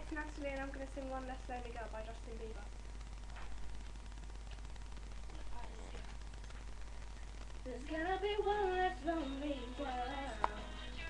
it's Natalie and I'm going to sing One Less Lonely Girl by Justin Bieber. There's gonna be one less lonely girl,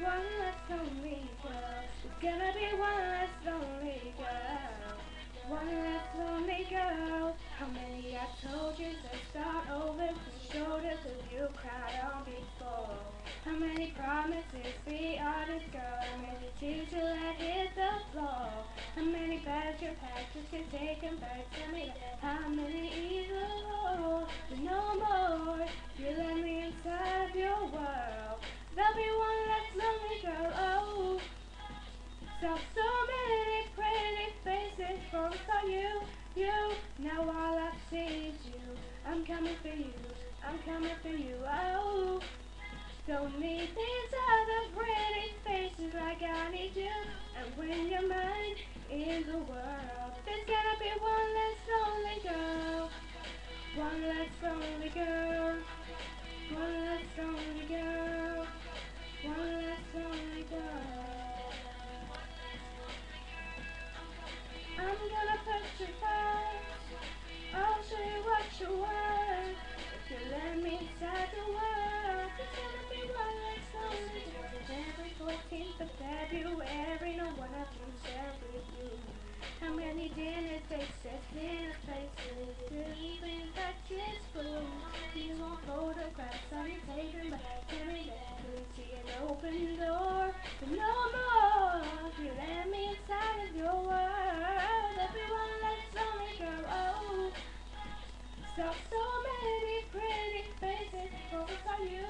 one less lonely girl. There's gonna be one less lonely girl, one less lonely girl. How many I told you to start over the shoulders of you cried on before? How many promises the honest girl made you choose to let hit the floor? How many bags your patches can take them back to me? How many either or? No more. You let me inside of your world. There'll be one less lonely girl. Oh, so many pretty faces focused on you. Now all I see is you. I'm coming for you. I'm coming for you. Oh, don't need these other pretty faces like I need you. And when you're mine in the world, there's gonna be one less lonely girl. One less lonely girl. One less lonely girl. One less lonely girl. I'm gonna put you first. I'll show you what you want. If you let me inside the world, there's gonna be one less lonely girl. Every 14th of February, no one else can share with you. How many dinner dates, dinner faces, even breakfast food? You want photographs on your table, but tell me that you see an open door. But no more, you let me inside of your world. There'll be one less lonely girl. Oh, so many pretty faces focus on you.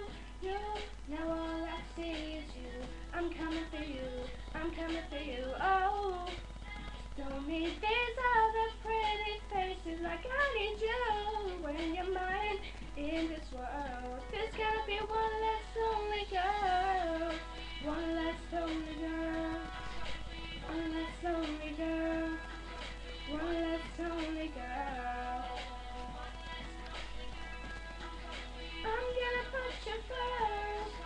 Now all I see is you. I'm coming for you. I'm coming for you. Oh, don't need these other pretty faces like I need you. When you're mine in this world, there's gonna be one less lonely girl. One less lonely girl. One less lonely girl. One less lonely girl. I'm gonna put you first.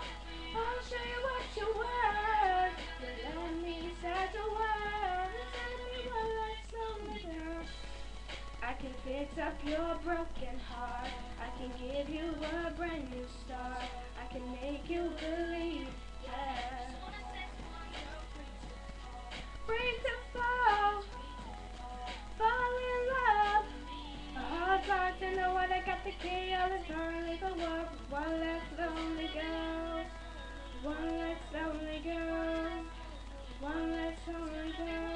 I'll show you what you're worth. You let me inside the world. Tell me one less lonely girl. I can fix up your broken heart. I can give you a brand new start. I can make you believe, yeah. Free to fall in love. A heart's hard to know what I got the key. All is only the world. One less lonely girl. One less lonely girl. One less lonely girl.